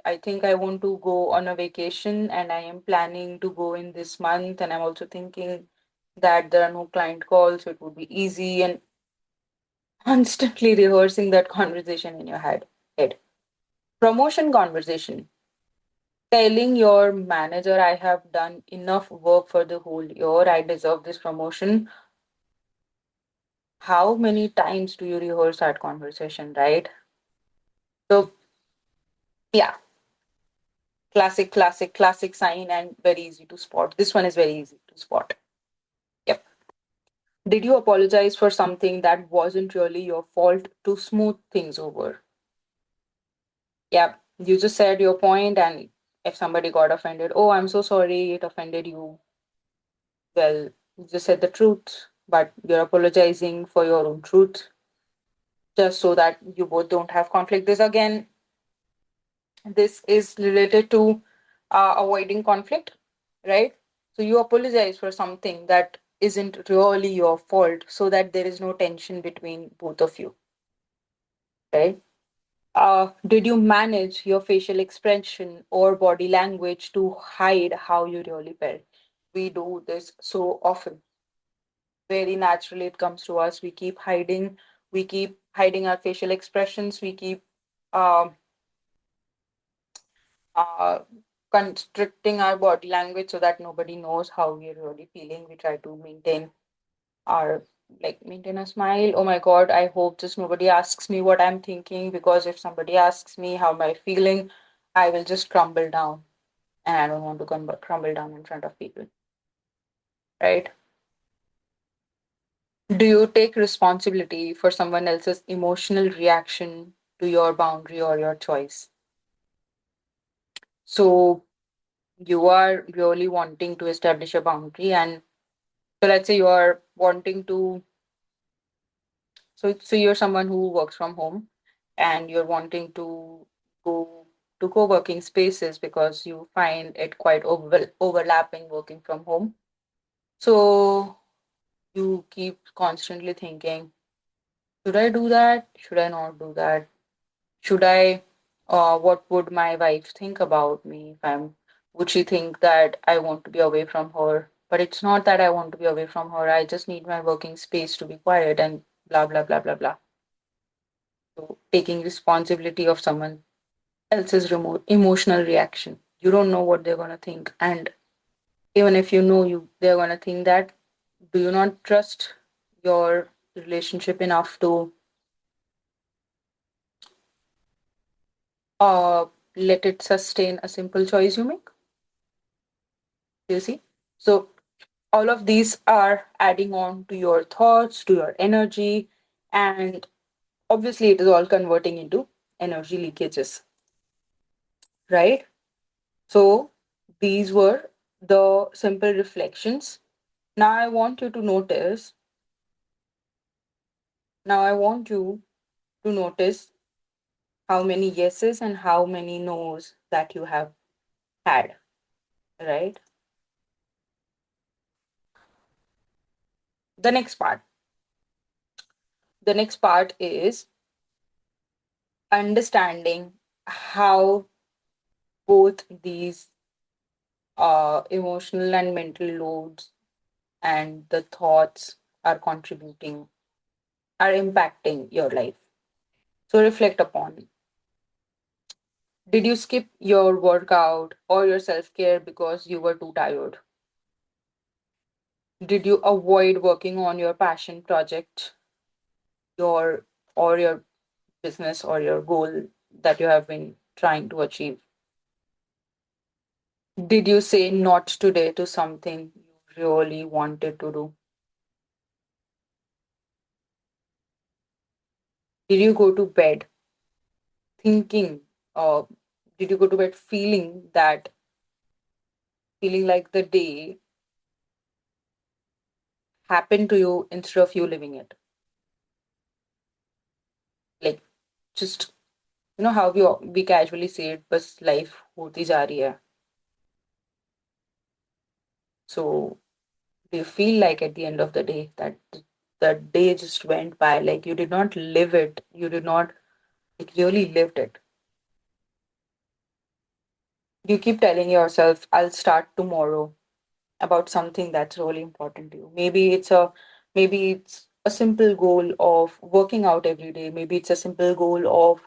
want to go on a vacation, and I am planning to go in this month, and I'm also thinking that there are no client calls, so it would be easy, and constantly rehearsing that conversation in your head. Promotion conversation. Telling your manager, I have done enough work for the whole year, I deserve this promotion. How many times do you rehearse that conversation, right? So, yeah, classic sign, and very easy to spot. This one is very easy to spot. Yep. Did you apologize for something that wasn't really your fault to smooth things over? Yep. You just said your point, and if somebody got offended, oh, I'm so sorry, it offended you. Well, you just said the truth, but you're apologizing for your own truth, just so that you both don't have conflict. This is related to avoiding conflict, right? So you apologize for something that isn't really your fault, so that there is no tension between both of you, right? Did you manage your facial expression or body language to hide how you really felt? We do this so often. Very naturally, it comes to us. We keep hiding our facial expressions. We keep um uh, constricting our body language so that nobody knows how we're really feeling. We try to our maintain a smile. Oh my god, I hope just nobody asks me what I'm thinking, because if somebody asks me how am I feeling, I will just crumble down, and I don't want to crumble down in front of people, right? Do you take responsibility for someone else's emotional reaction to your boundary or your choice? So you are really wanting to establish a boundary, and so let's say you are wanting to, so you're someone who works from home, and you're wanting to go to co-working spaces because you find it quite overlapping working from home. So you keep constantly thinking, should I do that? Should I not do that? Should I, what would my wife think about me if I'm, would she think that I want to be away from her? But it's not that I want to be away from her. I just need my working space to be quiet, and blah, blah, blah, blah, blah. So taking responsibility of someone else's emotional reaction. You don't know what they're going to think. And even if you know they're going to think that, do you not trust your relationship enough to uh, let it sustain a simple choice you make? Do you see? So all of these are adding on to your thoughts, to your energy, and obviously it is all converting into energy leakages, right? So these were the simple reflections. Now I want you to notice, now I want you to notice how many yeses and how many nos that you have had, right? The next part. The next part is understanding how both these emotional and mental loads and the thoughts are contributing, are impacting your life. So reflect upon, did you skip your workout or your self care because you were too tired? Did you avoid working on your passion project, your or your business or your goal that you have been trying to achieve? Did you say not today to something you really wanted to do? Did you go to bed thinking, or did you go to bed feeling like the day happened to you instead of you living it? Like, just, how we casually say it, बस life होती जा रही है. So do you feel like at the end of the day that the day just went by, like you did not live it, you did not like really lived it? You keep telling yourself, I'll start tomorrow, about something that's really important to you. Maybe it's a simple goal of working out every day. Maybe it's a simple goal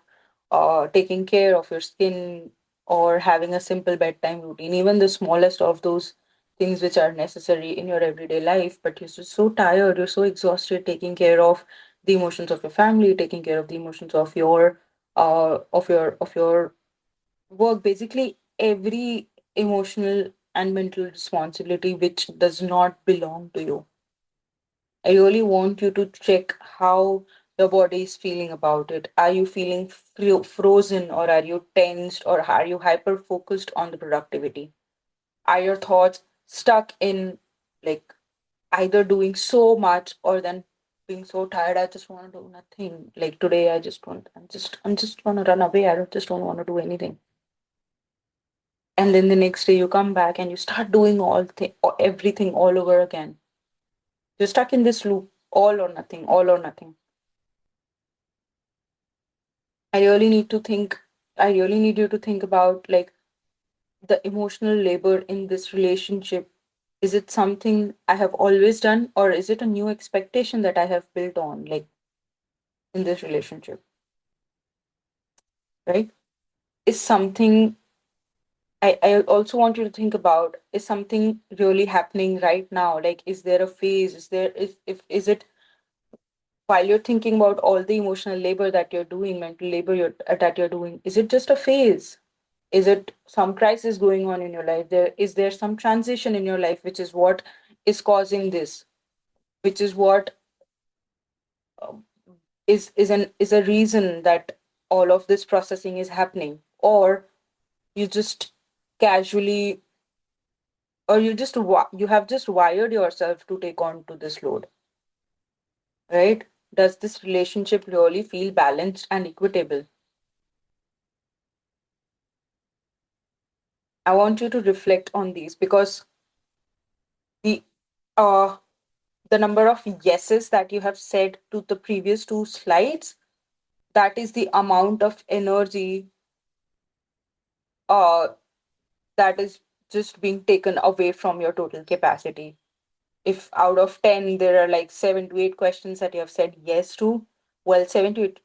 of taking care of your skin, or having a simple bedtime routine. Even the smallest of those things which are necessary in your everyday life, but you're just so tired, you're so exhausted taking care of the emotions of your family, taking care of the emotions of your work, basically every emotional and mental responsibility which does not belong to you. I really want you to check how your body is feeling about it. Are you feeling frozen, or are you tensed, or are you hyper focused on the productivity? Are your thoughts stuck in, like, either doing so much or then being so tired, I just want to do nothing. Like today I just want I'm just gonna run away. I don't just don't want to do anything. And then the next day you come back and you start doing everything all over again. You're stuck in this loop, all or nothing, all or nothing. I really need you to think about, like, the emotional labor in this relationship. Is it something I have always done, or is it a new expectation that I have built on, like, in this relationship, right? Is something I also want you to think about, is something really happening right now? Like, is there a phase? Is there is if is it, while you're thinking about all the emotional labor that you're doing, mental labor that you're doing, is it just a phase? Is it some crisis going on in your life? There some transition in your life, which is what is causing this, which is what um, is a reason that all of this processing is happening? Or you just casually, or you have just wired yourself to take on to this load, right? Does this relationship really feel balanced and equitable? I want you to reflect on these, because the uh the number of yeses that you have said to the previous two slides, that is the amount of energy uh that is just being taken away from your total capacity. If out of 10 there are like 7 to 8 questions that you have said yes to, well, 70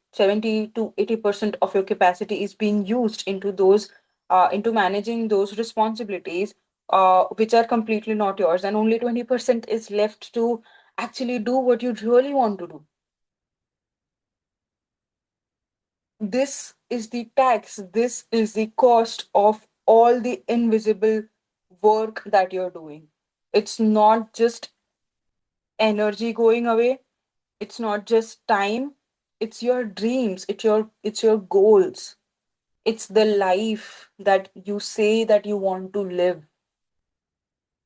to 80% of your capacity is being used into those into managing those responsibilities, which are completely not yours, and only 20% is left to actually do what you really want to do. This is the tax, this is the cost of all the invisible work that you're doing. It's not just energy going away, it's not just time, it's your dreams, it's your goals, it's the life that you say that you want to live.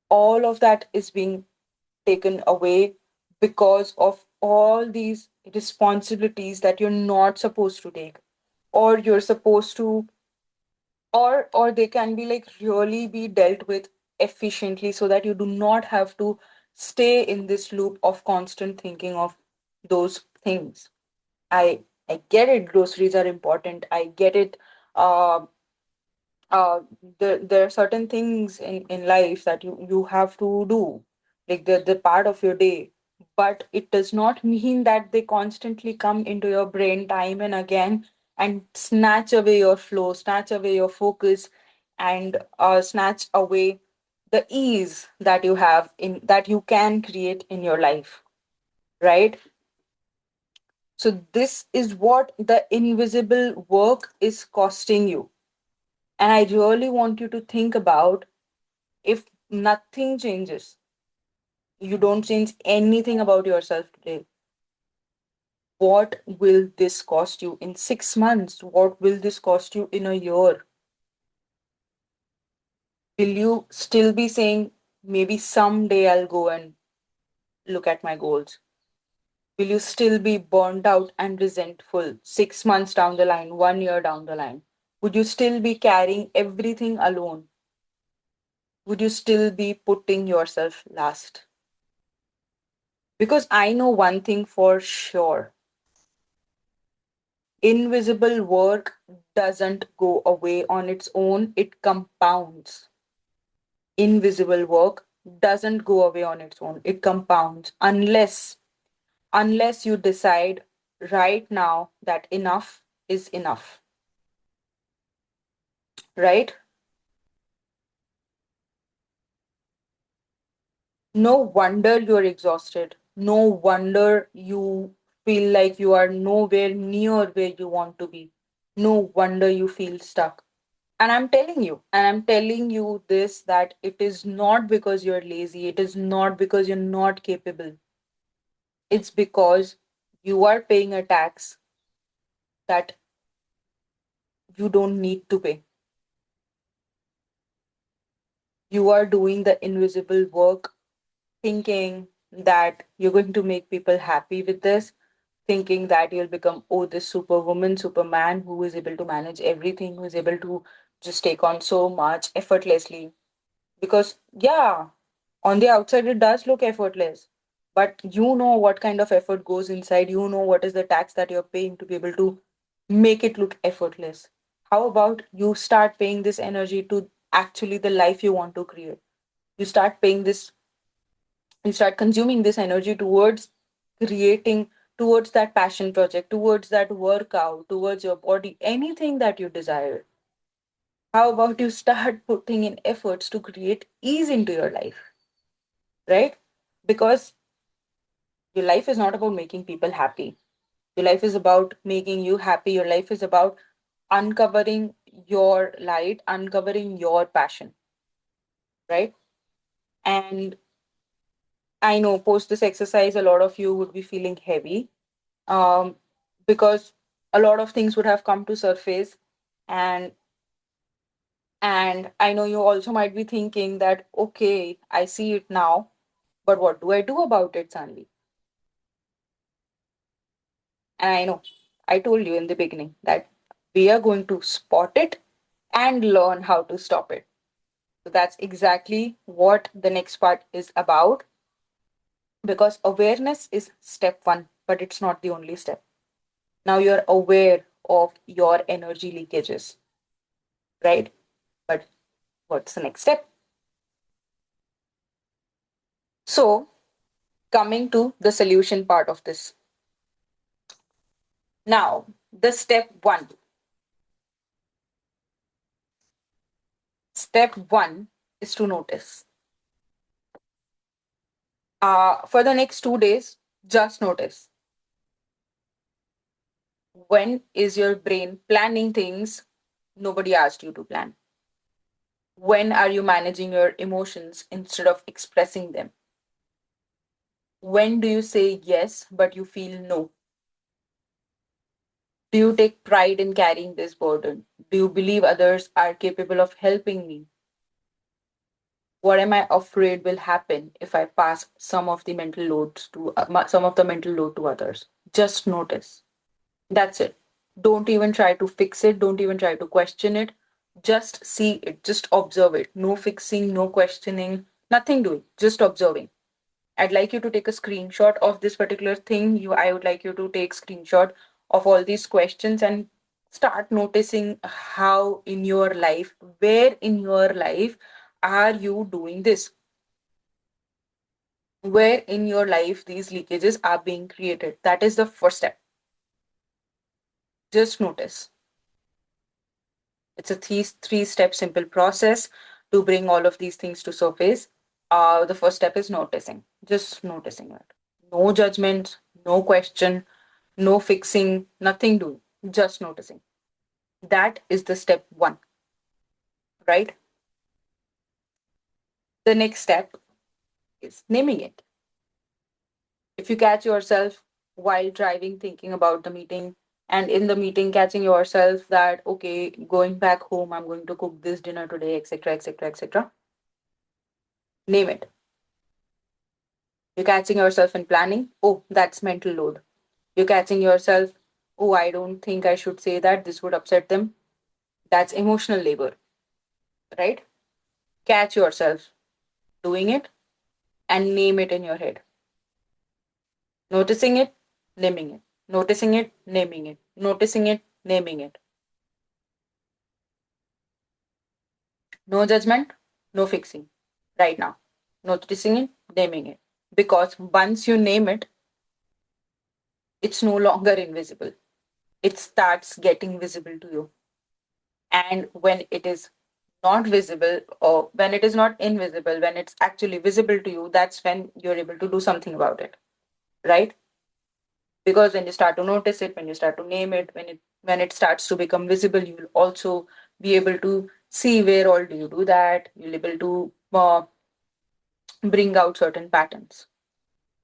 All of that is being taken away because of all these responsibilities that you're not supposed to take, or you're supposed to, or they can be like really be dealt with efficiently, so that you do not have to stay in this loop of constant thinking of those things. I get it, groceries are important. I get it. uh, uh there are certain things in life that you have to do, like the part of your day, but it does not mean that they constantly come into your brain time and again and snatch away your flow, snatch away your focus, and snatch away the ease that you have in that you can create in your life, right? So this is what the invisible work is costing you. And I really want you to think about, if nothing changes, you don't change anything about yourself today, what will this cost you in 6 months? What will this cost you in a year? Will you still be saying, maybe someday I'll go and look at my goals? Will you still be burned out and resentful 6 months down the line, 1 year down the line? Would you still be carrying everything alone? Would you still be putting yourself last? Because I know one thing for sure: invisible work doesn't go away on its own, it compounds. Invisible work doesn't go away on its own, it compounds, unless you decide right now that enough is enough, right? No wonder you're exhausted. No wonder you feel like you are nowhere near where you want to be. No wonder you feel stuck. And I'm telling you this, that it is not because you're lazy, it is not because you're not capable. It's because you are paying a tax that you don't need to pay. You are doing the invisible work, thinking that you're going to make people happy with this, thinking that you'll become, oh, this superwoman, superman who is able to manage everything, who is able to just take on so much effortlessly. Because, yeah, on the outside it does look effortless, but you know what kind of effort goes inside, you know what is the tax that you're paying to be able to make it look effortless. How about you start paying this energy to actually the life you want to create? You start paying this, you start consuming this energy towards creating, towards that passion project, towards that workout, towards your body, anything that you desire. How about you start putting in efforts to create ease into your life, right? Because your life is not about making people happy. Your life is about making you happy. Your life is about uncovering your light, uncovering your passion, right? And I know post this exercise, a lot of you would be feeling heavy, um, because a lot of things would have come to surface. And I know you also might be thinking that, okay, I see it now, but what do I do about it, Sanvi? And I know I told you in the beginning that we are going to spot it and learn how to stop it. So that's exactly what the next part is about, because awareness is step one, but it's not the only step. Now you're aware of your energy leakages, right? But what's the next step? So, coming to the solution part of this. Now, the step one. Step one is to notice. For the next 2 days, just notice, when is your brain planning things nobody asked you to plan? When are you managing your emotions instead of expressing them? When do you say yes, but you feel no? Do you take pride in carrying this burden? Do you believe others are capable of helping me? What am I afraid will happen if I pass some of the mental load to others? Just notice. That's it. Don't even try to fix it. Don't even try to question it. Just see it. Just observe it. No fixing, no questioning, nothing doing. Just observing. I'd like you to take a screenshot of this particular thing. I would like you to take screenshot of all these questions and start noticing how in your life, where in your life are you doing this? Where in your life these leakages are being created? That is the first step. Just notice. It's a three-step simple process to bring all of these things to surface. The first step is noticing, just noticing it. No judgment, no question, no fixing, nothing doing, just noticing. That is the step one, right? The next step is naming it. If you catch yourself while driving thinking about the meeting, and in the meeting catching yourself that, okay, going back home, I'm going to cook this dinner today, etc., etc., etc., name it. You're catching yourself in planning, oh, that's mental load. You're catching yourself, oh, I don't think I should say that, this would upset them. That's emotional labor, right? Catch yourself doing it and name it in your head. Noticing it, naming it. Noticing it, naming it. Noticing it, naming it. No judgment, no fixing. Right now. Noticing it, naming it. Because once you name it, it's no longer invisible. It starts getting visible to you. And when it is not visible, or when it is not invisible, when it's actually visible to you, that's when you're able to do something about it, right? Because when you start to notice it, when you start to name it, when it starts to become visible, you will also be able to see where all do you do that. You'll be able to bring out certain patterns,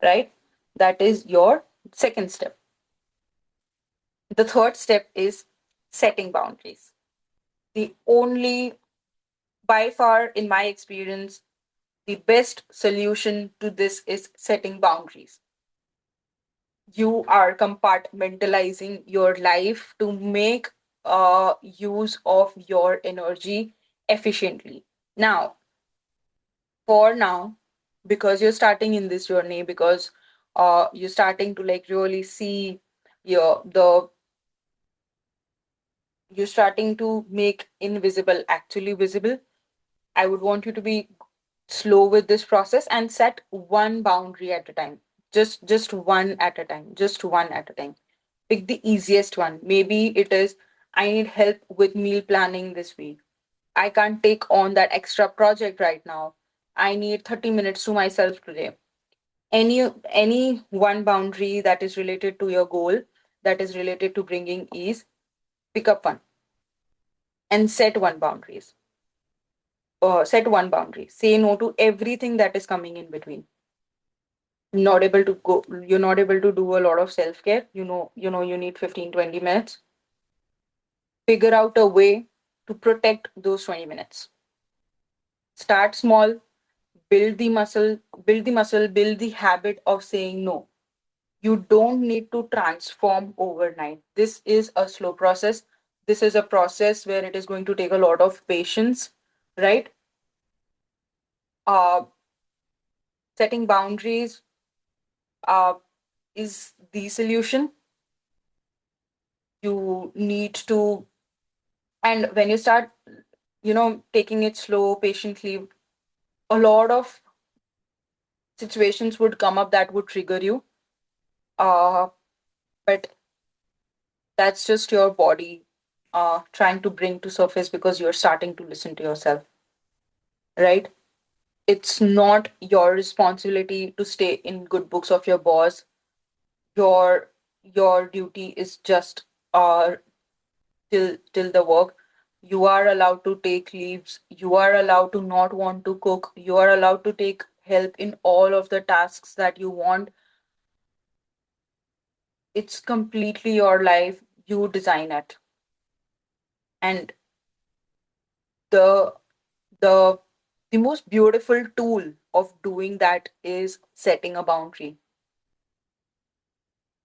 right? That is your second step. The third step is setting boundaries. The only, by far in my experience, the best solution to this is setting boundaries. You are compartmentalizing your life to make use of your energy efficiently. Now, for now, because you're starting in this journey, because you're starting to like really see your the you're starting to make invisible actually visible. I would want you to be slow with this process and set one boundary at a time. Just one at a time. Just one at a time. Pick the easiest one. Maybe it is, I need help with meal planning this week. I can't take on that extra project right now. I need 30 minutes to myself today. Any one boundary that is related to your goal, that is related to bringing ease, pick up one and set one boundary. Say no to everything that is coming in between. You're not able to do a lot of self-care. You know you need 15-20 minutes. Figure out a way to protect those 20 minutes. Start small, build the habit of saying no. You don't need to transform overnight. This is a slow process. This is a process where it is going to take a lot of patience, right? uh Setting boundaries uh is the solution. You need to, and when you start, taking it slow patiently, a lot of situations would come up that would trigger you. uh but that's just your body trying to bring to surface because you're starting to listen to yourself, right? It's not your responsibility to stay in good books of your boss. Your duty is just uh till the work. You are allowed to take leaves, you are allowed to not want to cook, you are allowed to take help in all of the tasks that you want. It's completely your life, you design it. And the the the most beautiful tool of doing that is setting a boundary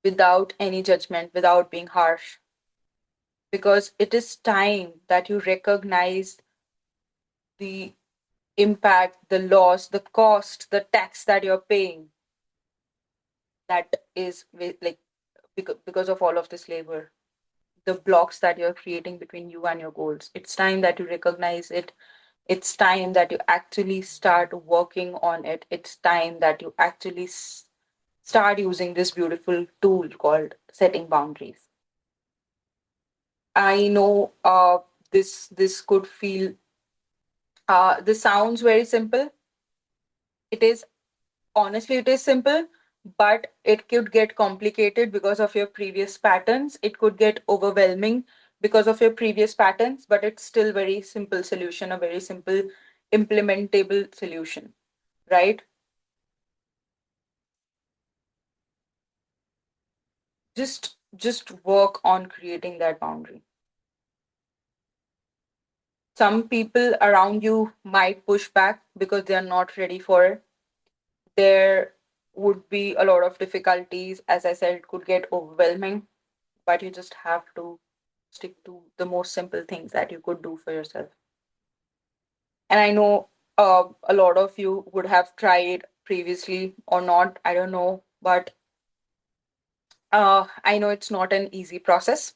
without any judgment, without being harsh, because it is time that you recognize the impact, the loss, the cost, the tax that you're paying. That is like because of all of this labor, the blocks that you're creating between you and your goals. It's time that you recognize it. It's time that you actually start working on it. It's time that you actually start using this beautiful tool called setting boundaries. I know this could feel this sounds very simple. It is, honestly, it is simple, but it could get complicated because of your previous patterns. It could get overwhelming because of your previous patterns, but it's still very simple solution, a very simple implementable solution, right? Just work on creating that boundary. Some people around you might push back because they are not ready for it. There would be a lot of difficulties. As I said, it could get overwhelming, but you just have to stick to the most simple things that you could do for yourself. And I know a lot of you would have tried previously or not, I don't know, but I know it's not an easy process.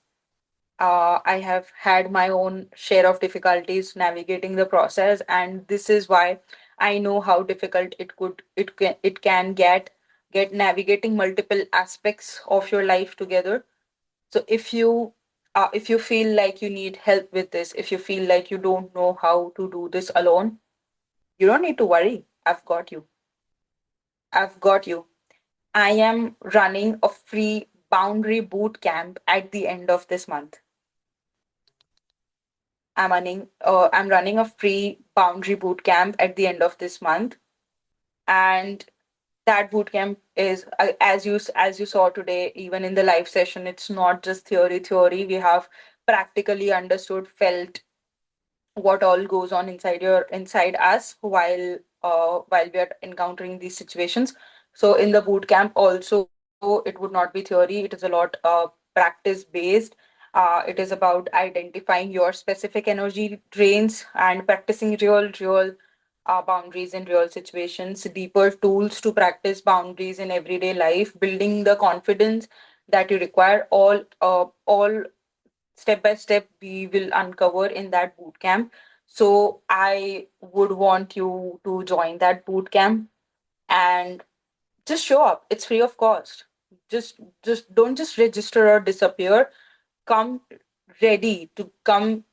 I have had my own share of difficulties navigating the process, and this is why I know how difficult it can get navigating multiple aspects of your life together. So if you feel like you need help with this, if you feel like you don't know how to do this alone, you don't need to worry. I've got you. I've got you. I am running a free boundary boot camp at the end of this month. I'm running a free boundary boot camp at the end of this month, and that boot camp is as you saw today, even in the live session, it's not just theory. We have practically understood, felt what all goes on inside us while we are encountering these situations. So in the boot camp also, it would not be theory. It is a lot practice based. It is about identifying your specific energy drains and practicing real boundaries in real situations, deeper tools to practice boundaries in everyday life, building the confidence that you require. All step by step we will uncover in that boot camp. So I would want you to join that boot camp and just show up. It's free of cost. Just don't just register or disappear. Come ready to come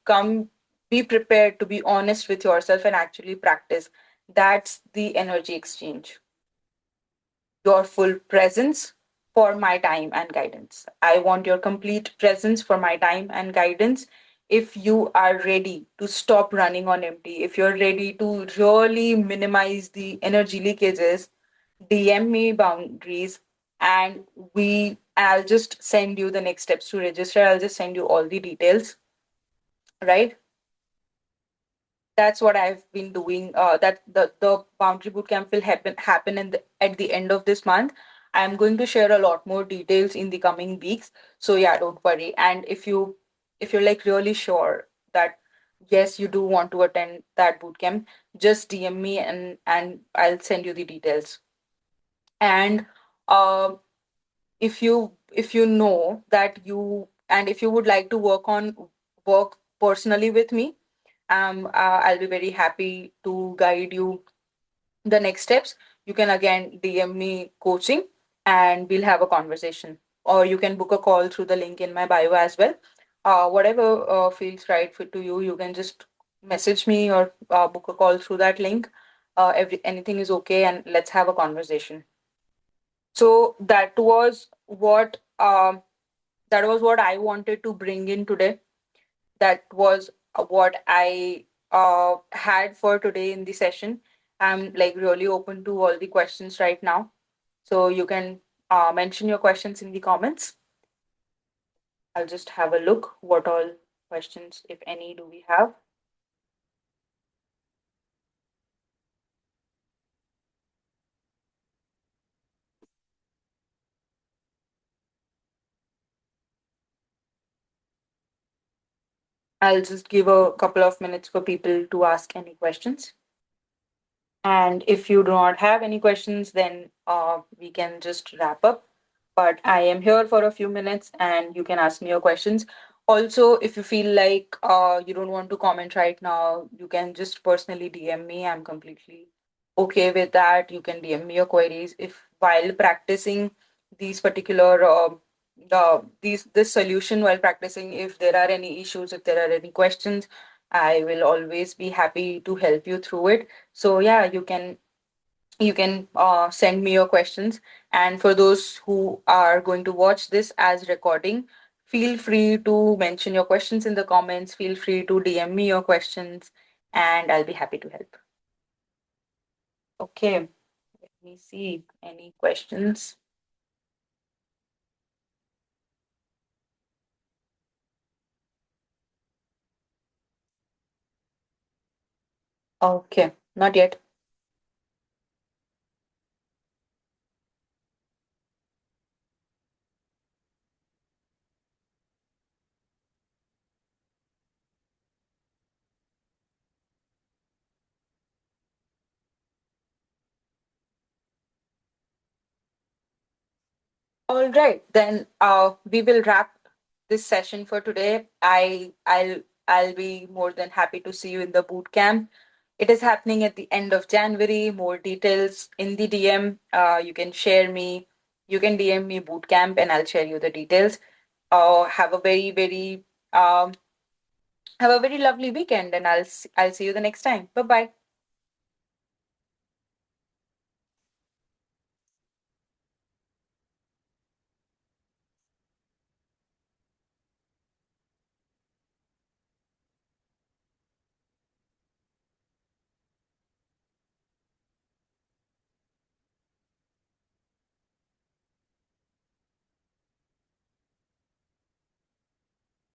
be prepared to be honest with yourself and actually practice. That's the energy exchange, your full presence for my time and guidance. I want your complete presence for my time and guidance. If you are ready to stop running on empty, if you're ready to really minimize the energy leakages, DM me boundaries, and I'll just send you the next steps to register. I'll just send you all the details, right? That's what I've been doing. That the boundary bootcamp will happen at the end of this month. I'm going to share a lot more details in the coming weeks. So yeah, don't worry. And if you're like really sure that yes, you do want to attend that bootcamp, just DM me and I'll send you the details. And uh, if you know that you and if you would like to work personally with me, I'll be very happy to guide you the next steps. You can again DM me coaching and we'll have a conversation. Or you can book a call through the link in my bio as well. Whatever feels right to you, you can just message me or book a call through that link. Anything is okay, and let's have a conversation. So that was what I wanted to bring in today. That was what I had for today in the session. I'm like really open to all the questions right now. So you can mention your questions in the comments. I'll just have a look what all questions, if any, do we have. I'll just give a couple of minutes for people to ask any questions. And if you do not have any questions, then we can just wrap up. but I am here for a few minutes and you can ask me your questions. Also, if you feel like you don't want to comment right now, you can just personally DM me. I'm completely okay with that. You can DM me your queries. If while practicing these particular these this solution while practicing, if there are any issues, if there are any questions, I will always be happy to help you through it. So yeah, you can send me your questions, and for those who are going to watch this as recording, feel free to mention your questions in the comments, feel free to DM me your questions, and I'll be happy to help. Okay, let me see any questions. Okay, not yet. All right, then we will wrap this session for today. I'll be more than happy to see you in the boot camp. It is happening at the end of January. More details in the DM. You can DM me boot camp and I'll share you the details. Have a um have a very lovely weekend and I'll see you the next time. Bye bye.